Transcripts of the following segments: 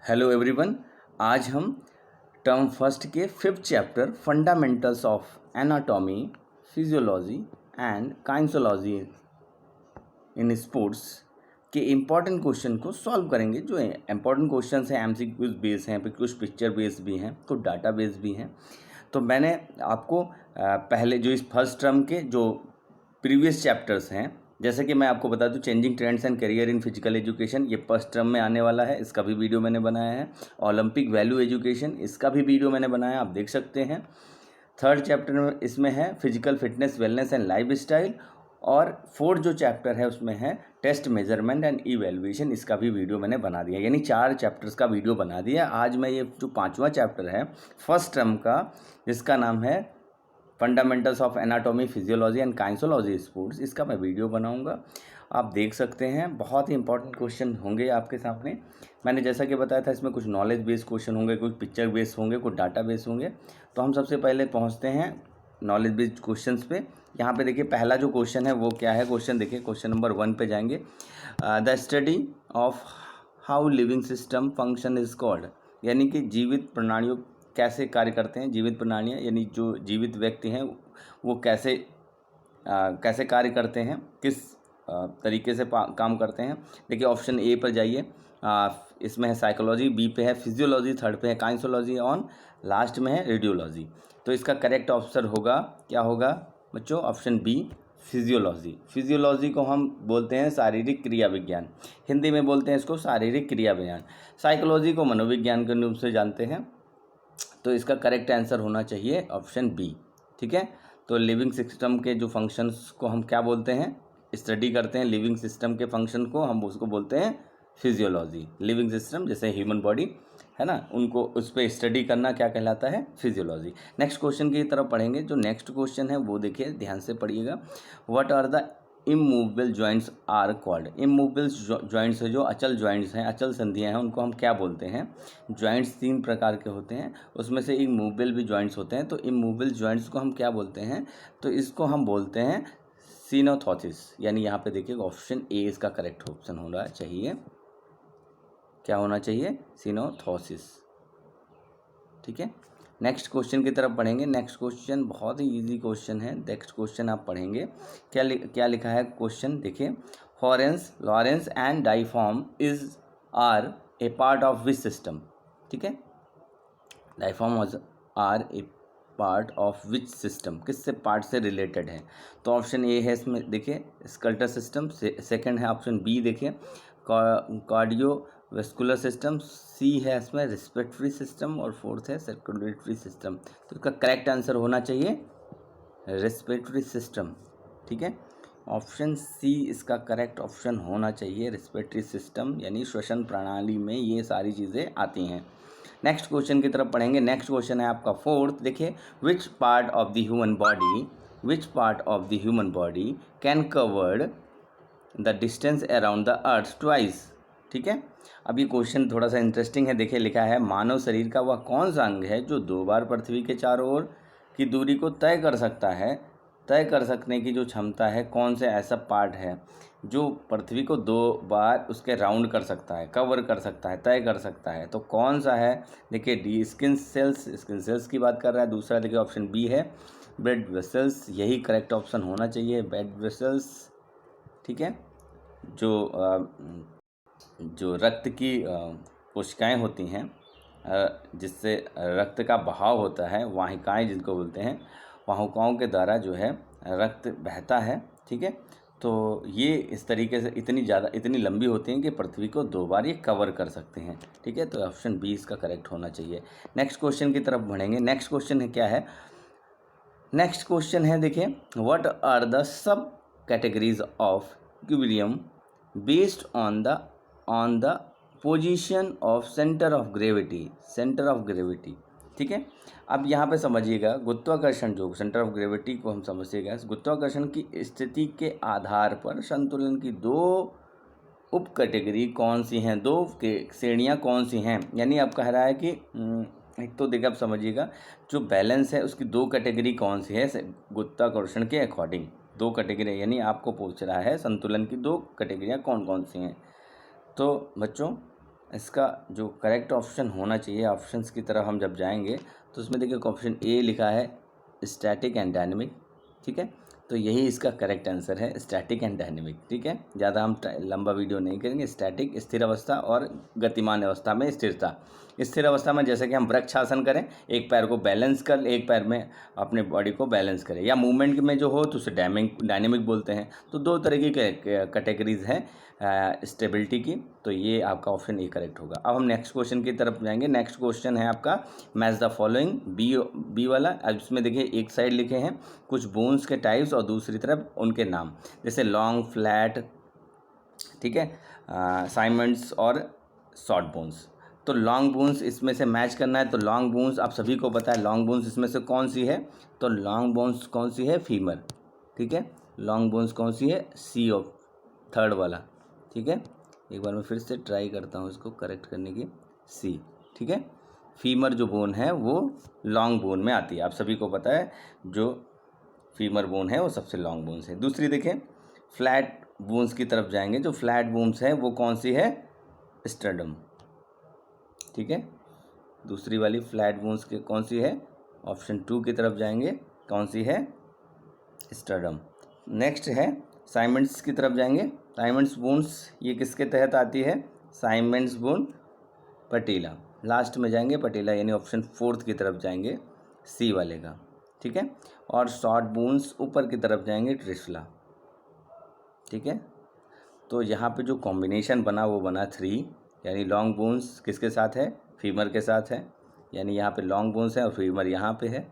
Hello everyone. आज हम term first के 5th chapter fundamentals of anatomy physiology and kinesiology in sports के important question को solve करेंगे। जो इम्पॉर्टेंट क्वेश्चन हैं एमसीक्यूज बेस हैं, फिर कुछ पिक्चर बेस भी हैं, कुछ डाटा बेस भी हैं। तो मैंने आपको पहले जो इस फर्स्ट टर्म के जो प्रीवियस चैप्टर्स हैं, जैसे कि मैं आपको बता दूं changing trends and career in physical education, ये फर्स्ट टर्म में आने वाला है, इसका भी वीडियो मैंने बनाया है। ओलंपिक वैल्यू एजुकेशन, इसका भी वीडियो मैंने बनाया, आप देख सकते हैं। थर्ड चैप्टर में इसमें है physical fitness wellness and life style, और फोर्थ जो चैप्टर है उसमें है टेस्ट मेजरमेंट एंड इवेल्युएशन, इसका भी वीडियो मैंने बना दिया, यानी 4 चैप्टर्स का वीडियो बना दिया। आज मैं ये जो 5वां चैप्टर है फर्स्ट टर्म का, जिसका नाम है fundamentals of anatomy physiology and kinesiology sports, इसका मैं वीडियो बनाऊंगा। आप देख सकते हैं बहुत ही इंपॉर्टेंट क्वेश्चन होंगे आपके सामने। मैंने जैसा कि बताया था इसमें कुछ नॉलेज बेस्ड क्वेश्चन होंगे, कुछ पिक्चर बेस्ड होंगे, कुछ डाटा बेस्ड होंगे। तो हम सबसे पहले पहुंचते हैं नॉलेज बेस्ड क्वेश्चंस पे। यहाँ पे देखिए पहला जो क्वेश्चन है वो क्या है। क्वेश्चन देखिए, क्वेश्चन नंबर 1 पे जाएंगे। The study of how living system function is called, यानी कि जीवित प्रणालियों कैसे कार्य करते हैं। जीवित प्रणालियाँ यानी जो जीवित व्यक्ति हैं वो कैसे कैसे कार्य करते हैं, किस तरीके से काम करते हैं। देखिए ऑप्शन ए पर जाइए, इसमें है साइकोलॉजी, बी पे है फिजियोलॉजी, थर्ड पे है काइंसोलॉजी, ऑन लास्ट में है रेडियोलॉजी। तो इसका करेक्ट ऑप्शन होगा, क्या होगा बच्चों, ऑप्शन बी फिजियोलॉजी। फिजियोलॉजी को हम बोलते हैं शारीरिक क्रिया विज्ञान, हिंदी में बोलते हैं इसको शारीरिक क्रिया विज्ञान। साइकोलॉजी को मनोविज्ञान के रूप से जानते हैं। तो इसका करेक्ट आंसर होना चाहिए ऑप्शन बी। ठीक है, तो लिविंग सिस्टम के जो फंक्शंस को हम क्या बोलते हैं, स्टडी करते हैं लिविंग सिस्टम के फंक्शन को, हम उसको बोलते हैं फिजियोलॉजी। लिविंग सिस्टम जैसे ह्यूमन बॉडी है ना, उनको उस पर स्टडी करना क्या कहलाता है, फिजियोलॉजी। नेक्स्ट क्वेश्चन की तरफ पढ़ेंगे। जो नेक्स्ट क्वेश्चन है वो देखिए ध्यान से पढ़िएगा। What are the immovable joints are called. Immovable joints है जो अचल जॉइंट्स हैं, अचल संधियां हैं, उनको हम क्या बोलते हैं। जॉइंट्स 3 प्रकार के होते हैं, उसमें से इमूवेबल भी जॉइंट्स होते हैं। तो इमूवेबल जॉइंट्स को हम क्या बोलते हैं, तो इसको हम बोलते हैं सिनोथोसिस। यानी यहाँ पे देखिए ऑप्शन ए इसका करेक्ट ऑप्शन होना चाहिए। क्या होना चाहिए, सिनोथोसिस। ठीक है, नेक्स्ट क्वेश्चन की तरफ पढ़ेंगे। नेक्स्ट क्वेश्चन बहुत ही इजी क्वेश्चन है। नेक्स्ट क्वेश्चन आप पढ़ेंगे, क्या लिखा है क्वेश्चन देखिए। Larynx and diaphragm is are a part of which system. ठीक है, diaphragm are a part of which system, किससे पार्ट से रिलेटेड है। तो ऑप्शन ए है इसमें देखिए स्कल्टर सिस्टम, सेकंड है ऑप्शन बी देखिए कार्डियोवैस्कुलर सिस्टम, सी है इसमें रेस्पिरेटरी सिस्टम, और फोर्थ है सर्कुलेटरी सिस्टम। तो इसका करेक्ट आंसर होना चाहिए रेस्पिरेटरी सिस्टम। ठीक है, ऑप्शन सी इसका करेक्ट ऑप्शन होना चाहिए, रेस्पिरेटरी सिस्टम, यानी श्वसन प्रणाली में ये सारी चीज़ें आती हैं। नेक्स्ट क्वेश्चन की तरफ पढ़ेंगे। नेक्स्ट क्वेश्चन है आपका 4th, देखिए which part of the human body can covered the distance around the earth twice. ठीक है, अब ये क्वेश्चन थोड़ा सा इंटरेस्टिंग है। देखिए लिखा है मानव शरीर का वह कौन सा अंग है जो 2 बार पृथ्वी के चारों ओर की दूरी को तय कर सकता है। तय कर सकने की जो क्षमता है, कौन से ऐसा पार्ट है जो पृथ्वी को 2 बार उसके राउंड कर सकता है, कवर कर सकता है, तय कर सकता है। तो कौन सा है, देखिए डी स्किन सेल्स की बात कर रहा है। दूसरा देखिए ऑप्शन बी है ब्लड वेसल्स, यही करेक्ट ऑप्शन होना चाहिए, ब्लड वेसल्स। ठीक है, जो रक्त की कोशिकाएं होती हैं, जिससे रक्त का बहाव होता है, वाहिकाएं जिनको बोलते हैं, वाहिकाओं के द्वारा जो है रक्त बहता है। ठीक है, तो ये इस तरीके से इतनी लंबी होती हैं कि पृथ्वी को 2 बार ये कवर कर सकते हैं। ठीक है, तो ऑप्शन बी इसका करेक्ट होना चाहिए। नेक्स्ट क्वेश्चन की तरफ बढ़ेंगे। नेक्स्ट क्वेश्चन है क्या है, नेक्स्ट क्वेश्चन है देखिए what are the subcategories of equilibrium based on the position of centre of gravity. ठीक है, अब यहाँ पे समझिएगा गुरुत्वाकर्षण, जो सेंटर ऑफ ग्रेविटी को हम समझिएगा, गुरुत्वाकर्षण की स्थिति के आधार पर संतुलन की 2 उप कैटेगरी कौन सी हैं, 2 श्रेणियाँ कौन सी हैं। यानी अब कह रहा है कि एक तो देखिए आप समझिएगा जो बैलेंस है उसकी 2 कैटेगरी कौन सी है गुरुत्वाकर्षण के अकॉर्डिंग। 2 कैटेगरी यानी आपको पूछ रहा है संतुलन की 2 कैटेगरियाँ कौन कौन सी हैं। तो बच्चों इसका जो करेक्ट ऑप्शन होना चाहिए, ऑप्शंस की तरफ हम जब जाएंगे तो उसमें देखिए ऑप्शन ए लिखा है स्टैटिक एंड डायनेमिक, ठीक है। तो यही इसका करेक्ट आंसर है, स्टैटिक एंड डायनेमिक, ठीक है। ज़्यादा हम लंबा वीडियो नहीं करेंगे। स्टैटिक स्थिर अवस्था और गतिमान अवस्था में स्थिरता। स्थिर अवस्था में जैसे कि हम वृक्षासन करें, एक पैर को बैलेंस कर, एक पैर में अपने बॉडी को बैलेंस करें, या मूवमेंट में जो हो तो उसे डायनेमिक बोलते हैं। तो दो तरह की कैटेगरीज हैं स्टेबिलिटी की। तो ये आपका ऑप्शन ए करेक्ट होगा। अब हम नेक्स्ट क्वेश्चन की तरफ जाएंगे। नेक्स्ट क्वेश्चन है आपका मैच द फॉलोइंग, बी वाला। अब इसमें देखिए एक साइड लिखे हैं कुछ बोन्स के टाइप्स और दूसरी तरफ उनके नाम, जैसे लॉन्ग, फ्लैट, ठीक है, साइमंड्स और शॉर्ट बोन्स। तो लॉन्ग बोन्स इसमें से मैच करना है। तो लॉन्ग बोन्स आप सभी को पता है, लॉन्ग बोन्स इसमें से कौन सी है? तो लॉन्ग बोन्स कौन सी है? फीमर, ठीक है। लॉन्ग बोन्स कौन सी है? सी ऑफ थर्ड वाला, ठीक है। एक बार मैं फिर से ट्राई करता हूँ इसको करेक्ट करने की, सी, ठीक है। फीमर जो बोन है वो लॉन्ग बोन में आती है, आप सभी को पता है। जो फीमर बोन है वो सबसे लॉन्ग बोन्स है। दूसरी देखें, फ्लैट बोन्स की तरफ जाएंगे। जो फ्लैट बोन्स है वो कौन सी है? स्टर्डम, ठीक है। दूसरी वाली फ्लैट बोन्स के कौन सी है? ऑप्शन 2 की तरफ जाएंगे, कौन सी है? स्टर्डम। नेक्स्ट है साइमंड्स की तरफ जाएंगे। साइमंड्स बोन्स ये किसके तहत आती है? साइमंड्स बोन पटेला। लास्ट में जाएंगे पटेला, यानी ऑप्शन 4 की तरफ जाएंगे, सी वाले का, ठीक है। और शॉर्ट बोन्स ऊपर की तरफ जाएंगे, ट्रिसला, ठीक है। तो यहाँ पे जो कॉम्बिनेशन बना वो बना 3, यानी लॉन्ग बोन्स किसके साथ है? फीमर के साथ है, यानी यहाँ पे लॉन्ग बोन्स है और फीमर यहाँ पे है,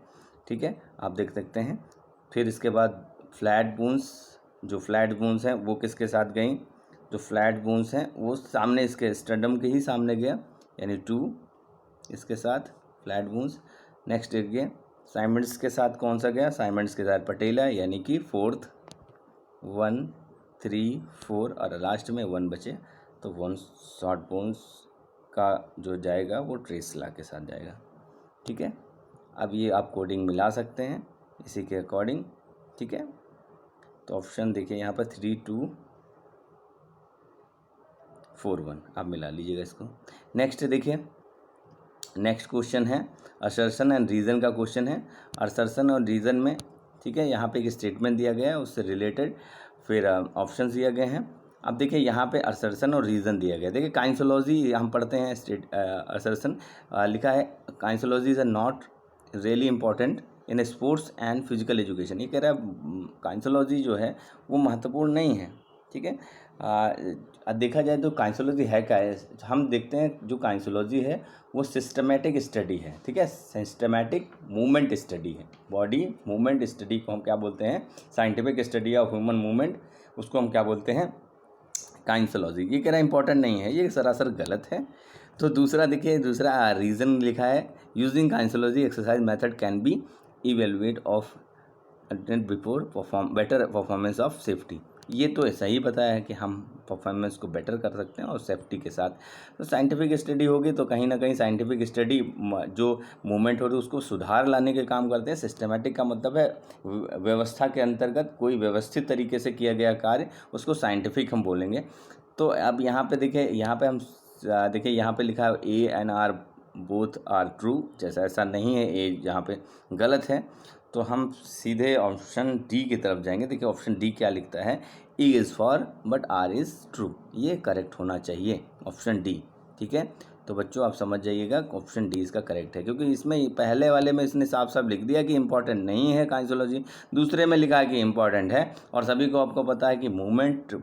ठीक है, आप देख सकते हैं। फिर इसके बाद फ्लैट बोन्स, जो फ्लैट बोन्स हैं वो किसके साथ गई? जो फ्लैट बोन्स हैं वो सामने इसके स्टर्डम के ही सामने गया, यानी 2 इसके साथ फ्लैट बोन्स। नेक्स्ट देखिए साइमंड्स के साथ कौन सा गया? साइमंड्स के साथ पटेला, यानी कि 4th, 1, 3, 4 और लास्ट में 1 बचे। तो 1 शॉर्ट बोन्स का जो जाएगा वो ट्रेसला के साथ जाएगा, ठीक है। अब ये आप कोडिंग मिला सकते हैं इसी के अकॉर्डिंग, ठीक है। तो ऑप्शन देखिए यहाँ पर 3, 2, 4, 1 आप मिला लीजिएगा इसको। नेक्स्ट देखिए, नेक्स्ट क्वेश्चन है असर्शन एंड रीज़न का क्वेश्चन है। असर्शन और रीज़न में, ठीक है, यहाँ पे एक स्टेटमेंट दिया गया है उससे रिलेटेड, फिर ऑप्शंस दिए गए हैं। अब देखिए यहाँ पे असर्शन और रीज़न दिया गया है। देखिए काइंसोलॉजी हम पढ़ते हैं, असर्शन लिखा है kinesiology is not really important in sports and physical education. ये कह रहा है काइंसोलॉजी जो है वो महत्वपूर्ण नहीं है, ठीक है। देखा जाए तो काइंसोलॉजी है क्या है? हम देखते हैं जो काइंसोलॉजी है वो सिस्टमेटिक स्टडी है, ठीक है। सिस्टमेटिक मूवमेंट स्टडी है। बॉडी मूवमेंट स्टडी को हम क्या बोलते हैं? Scientific study of human movement, उसको हम क्या बोलते हैं? काइंसोलॉजी। ये कह रहा है इंपॉर्टेंट नहीं है, ये सरासर गलत है। तो दूसरा देखिए, दूसरा रीज़न लिखा है using kinesiology exercise method can be evaluate of before better performance of safety. ये तो ऐसा ही बताया है कि हम परफॉर्मेंस को बेटर कर सकते हैं और सेफ्टी के साथ। तो साइंटिफिक स्टडी होगी तो कहीं ना कहीं साइंटिफिक स्टडी जो मूवमेंट हो रही है उसको सुधार लाने के काम करते हैं। सिस्टमेटिक का मतलब है व्यवस्था के अंतर्गत कोई व्यवस्थित तरीके से किया गया कार्य, उसको साइंटिफिक हम बोलेंगे। तो अब यहाँ पे देखिए, यहाँ पे हम देखिए यहाँ पे लिखा है A and R both are true, जैसा ऐसा नहीं है, ए यहाँ पे गलत है। तो हम सीधे ऑप्शन डी की तरफ जाएंगे। देखिए ऑप्शन डी क्या लिखता है? A is false but R is true, ये करेक्ट होना चाहिए ऑप्शन डी, ठीक है। तो बच्चों आप समझ जाइएगा ऑप्शन डी इसका करेक्ट है, क्योंकि इसमें पहले वाले में इसने साफ साफ लिख दिया कि इंपॉर्टेंट नहीं है काइंसोलॉजी, दूसरे में लिखा है कि इंपॉर्टेंट है। और सभी को आपको पता है कि मूवमेंट,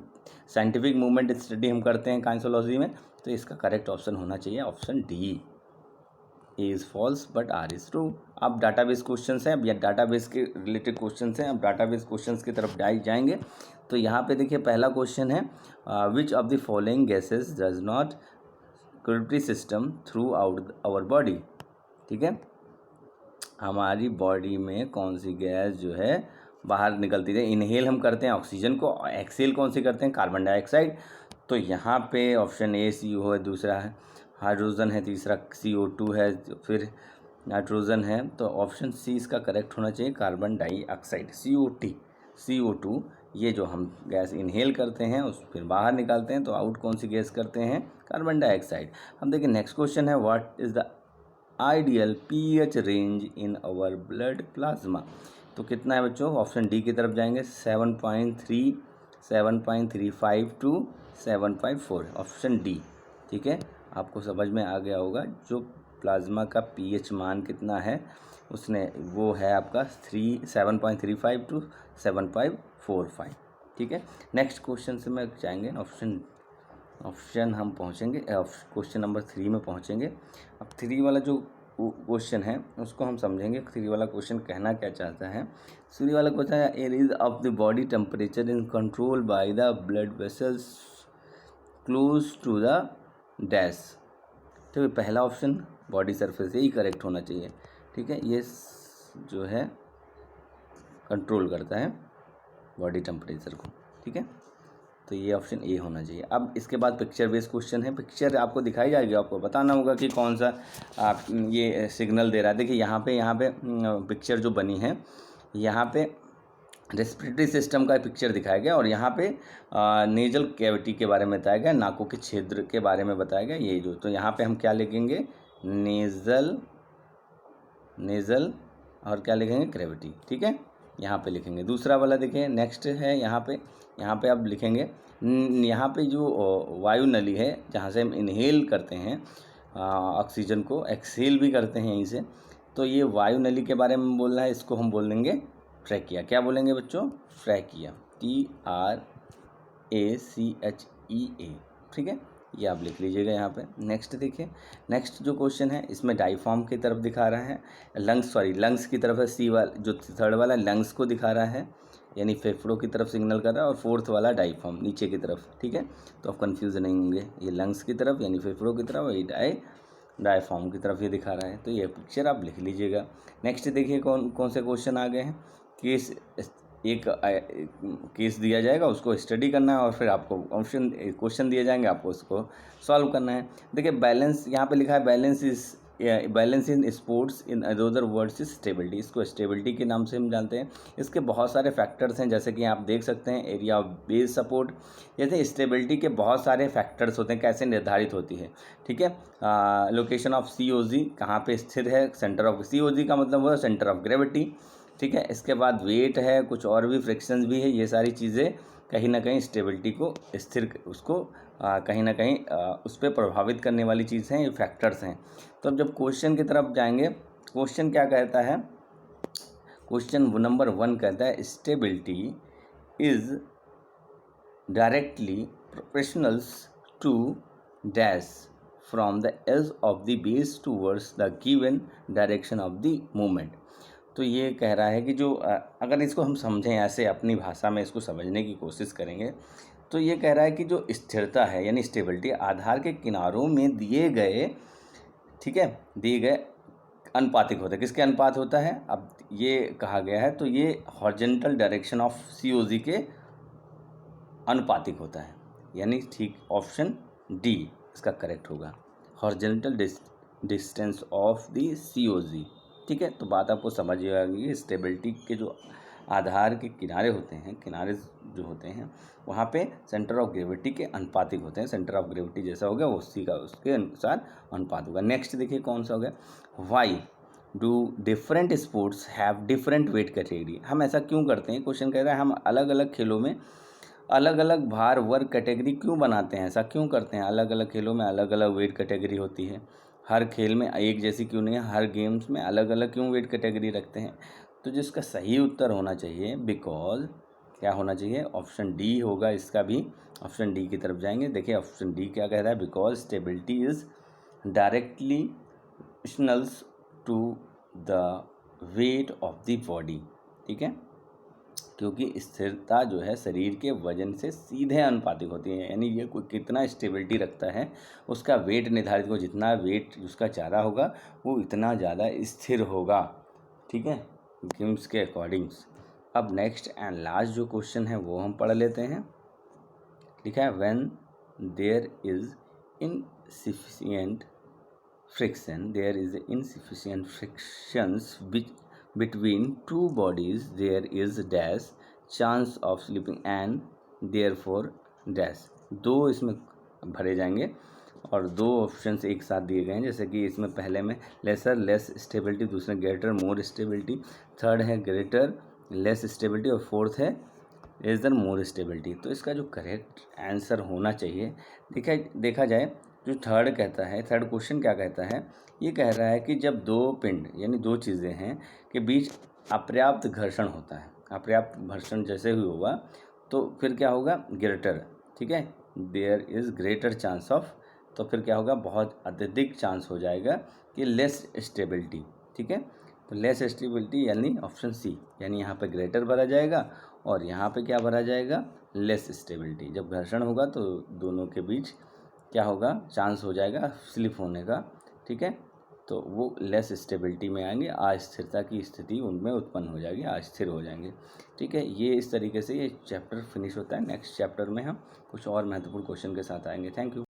साइंटिफिक मूवमेंट स्टडी हम करते हैं काइंसोलॉजी में। तो इसका करेक्ट ऑप्शन होना चाहिए option D, A is false but R is true. अब डाटाबेस क्वेश्चंस हैं, अब या डाटाबेस के रिलेटेड क्वेश्चंस हैं। अब डाटाबेस क्वेश्चंस की तरफ जाएंगे। तो यहाँ पे देखिए पहला क्वेश्चन है which of the following gases does not circulatory system throughout our body, ठीक है। हमारी बॉडी में कौन सी गैस जो है बाहर निकलती है? इनहेल हम करते हैं ऑक्सीजन को, एक्सेल कौन सी करते हैं? Carbon dioxide. तो यहाँ पे ऑप्शन ए CO है, दूसरा है हाइड्रोजन है, तीसरा CO2 है, फिर नाइट्रोजन है। तो ऑप्शन सी इसका करेक्ट होना चाहिए, कार्बन डाइऑक्साइड, CO2। ये जो हम गैस इनहेल करते हैं उस फिर बाहर निकालते हैं तो आउट कौन सी गैस करते हैं, कार्बन डाइऑक्साइड। हम देखिए नेक्स्ट क्वेश्चन है, what is the ideal pH range in our blood plasma. तो कितना है बच्चों, ऑप्शन डी की तरफ जाएंगे, 7.3, 7.35 टू 7.4, ऑप्शन डी। ठीक है, आपको समझ में आ गया होगा जो प्लाज्मा का पीएच मान कितना है उसने वो है आपका 7.35 टू 7.45। ठीक है, नेक्स्ट क्वेश्चन से मैं जाएंगे ऑप्शन हम पहुँचेंगे क्वेश्चन नंबर 3 में पहुँचेंगे। अब 3 वाला जो क्वेश्चन है उसको हम समझेंगे। 3 वाला क्वेश्चन कहना क्या चाहता है, 3 वाला क्वेश्चन है, area of the body temperature in control by the blood vessels close to the dash. तो पहला ऑप्शन बॉडी सरफेस यही करेक्ट होना चाहिए। ठीक है, ये जो है कंट्रोल करता है बॉडी टेम्परेचर को। ठीक है, तो ये ऑप्शन ए होना चाहिए। अब इसके बाद पिक्चर बेस्ड क्वेश्चन है, पिक्चर आपको दिखाई जाएगी, आपको बताना होगा कि कौन सा आप ये सिग्नल दे रहा है। देखिए यहाँ पे पिक्चर जो बनी है, यहाँ पे रेस्पिरेटरी सिस्टम का पिक्चर दिखाया गया और यहाँ पे नेजल कैविटी के बारे में बताया गया, नाकों के क्षेत्र के बारे में बताया गया। ये जो, तो यहाँ पे हम क्या लिखेंगे, नेज़ल और क्या लिखेंगे, कैविटी। ठीक है, यहाँ पे लिखेंगे। दूसरा वाला देखिए, नेक्स्ट है यहाँ पे आप लिखेंगे, यहाँ पे जो वायु नली है जहाँ से हम इनहेल करते हैं ऑक्सीजन को, एक्सहेल भी करते हैं यहीं से, तो ये वायु नली के बारे में बोलना है, इसको हम बोल देंगे ट्रैकिया। क्या बोलेंगे बच्चों, ट्रैकिया, TRACHEA। ठीक है, ये आप लिख लीजिएगा यहाँ पे। नेक्स्ट देखिए, नेक्स्ट जो क्वेश्चन है इसमें डायफ्राम की तरफ दिखा रहा है, लंग्स की तरफ है, सी वाला जो थर्ड वाला लंग्स को दिखा रहा है, यानी फेफड़ों की तरफ सिग्नल कर रहा है, और फोर्थ वाला डायफ्राम नीचे की तरफ। ठीक है, तो आप कंफ्यूज नहीं होंगे, ये लंग्स की तरफ यानी फेफड़ों की तरफ, ये डायफ्राम की तरफ ये दिखा रहा है। तो ये पिक्चर आप लिख लीजिएगा। नेक्स्ट देखिए कौन से क्वेश्चन आ गए हैं। केस, एक केस दिया जाएगा, उसको स्टडी करना है और फिर आपको क्वेश्चन दिए जाएंगे, आपको उसको सॉल्व करना है। देखिए बैलेंस यहाँ पे लिखा है, balance in sports in other words is stability. इसको स्टेबिलिटी के नाम से हम जानते हैं। इसके बहुत सारे फैक्टर्स हैं, जैसे कि आप देख सकते हैं, एरिया ऑफ बेस सपोर्ट। जैसे स्टेबिलिटी के बहुत सारे फैक्टर्स होते हैं, कैसे निर्धारित होती है। ठीक है, लोकेशन ऑफ COG, कहाँ पे स्थिर है, सेंटर ऑफ COG का मतलब हुआ सेंटर ऑफ ग्रेविटी। ठीक है, इसके बाद वेट है, कुछ और भी फ्रिक्शंस भी है, ये सारी चीज़ें कहीं ना कहीं स्टेबिलिटी को स्थिर, उसको कहीं ना कहीं उस पर प्रभावित करने वाली चीज़ हैं, ये फैक्टर्स हैं। तो अब जब क्वेश्चन की तरफ जाएंगे, क्वेश्चन क्या कहता है, क्वेश्चन नंबर 1 कहता है, stability is directly proportionals to dash from the edge of the base towards the given direction of the movement. तो ये कह रहा है कि जो अगर इसको हम समझें ऐसे अपनी भाषा में इसको समझने की कोशिश करेंगे, तो ये कह रहा है कि जो स्थिरता है यानी स्टेबिलिटी आधार के किनारों में दिए गए, ठीक है, दिए गए अनुपातिक होता है। किसके अनुपात होता है, अब ये कहा गया है, तो ये हॉरिजॉन्टल डायरेक्शन ऑफ COG के अनुपातिक होता है, यानी ठीक ऑप्शन डी इसका करेक्ट होगा, horizontal distance of the COG। ठीक है, तो बात आपको समझ आ गई। स्टेबिलिटी के जो आधार के किनारे होते हैं, किनारे जो होते हैं वहाँ पे सेंटर ऑफ ग्रेविटी के अनुपातिक होते हैं। सेंटर ऑफ ग्रेविटी जैसा हो गया उसी का उसके अनुसार अनुपात होगा। नेक्स्ट देखिए कौन सा हो गया, why do different sports have different weight category. हम ऐसा क्यों करते हैं, क्वेश्चन कह रहा है हम अलग अलग खेलों में अलग अलग भार वर्ग कैटेगरी क्यों बनाते हैं, ऐसा क्यों करते हैं, अलग अलग खेलों में अलग अलग वेट कैटेगरी होती है, हर खेल में एक जैसी क्यों नहीं है, हर गेम्स में अलग अलग क्यों वेट कैटेगरी रखते हैं। तो जिसका सही उत्तर होना चाहिए, बिकॉज क्या होना चाहिए, ऑप्शन डी होगा इसका भी। ऑप्शन डी की तरफ जाएंगे, देखिए ऑप्शन डी क्या कह रहा है, because stability is directly proportionals to the weight of the body. ठीक है, क्योंकि स्थिरता जो है शरीर के वजन से सीधे अनुपातिक होती है, यानी ये कोई कितना स्टेबिलिटी रखता है उसका वेट निर्धारित हो, जितना वेट उसका ज़्यादा होगा वो इतना ज़्यादा स्थिर होगा। ठीक है, गेम्स के अकॉर्डिंग्स। अब नेक्स्ट एंड लास्ट जो क्वेश्चन है वो हम पढ़ लेते हैं। लिखा है, when there is insufficient friction, there is insufficient frictions between two bodies there is dash chance of slipping and therefore dash. 2 इसमें भरे जाएंगे और 2 ऑप्शंस एक साथ दिए गए हैं, जैसे कि इसमें पहले में लेसर लेस स्टेबिलिटी, दूसरे ग्रेटर मोर स्टेबिलिटी, थर्ड है ग्रेटर लेस स्टेबिलिटी और फोर्थ है लेसर मोर स्टेबिलिटी। तो इसका जो करेक्ट आंसर होना चाहिए, देखा जाए जो थर्ड कहता है, थर्ड क्वेश्चन क्या कहता है, ये कह रहा है कि जब 2 पिंड यानी 2 चीज़ें हैं के बीच अपर्याप्त घर्षण होता है, अपर्याप्त घर्षण जैसे ही होगा तो फिर क्या होगा, ग्रेटर, ठीक है, there is greater chance of, तो फिर क्या होगा, बहुत अत्यधिक चांस हो जाएगा कि लेस स्टेबिलिटी, ठीक है। तो लेस स्टेबिलिटी यानी ऑप्शन सी, यानी यहाँ पे ग्रेटर भरा जाएगा और यहाँ पे क्या भरा जाएगा, लेस स्टेबिलिटी। जब घर्षण होगा तो दोनों के बीच क्या होगा, चांस हो जाएगा स्लिप होने का, ठीक है। तो वो लेस स्टेबिलिटी में आएंगे, अस्थिरता की स्थिति उनमें उत्पन्न हो जाएगी, अस्थिर हो जाएंगे, ठीक है। ये इस तरीके से ये चैप्टर फिनिश होता है। नेक्स्ट चैप्टर में हम कुछ और महत्वपूर्ण क्वेश्चन के साथ आएंगे। Thank you.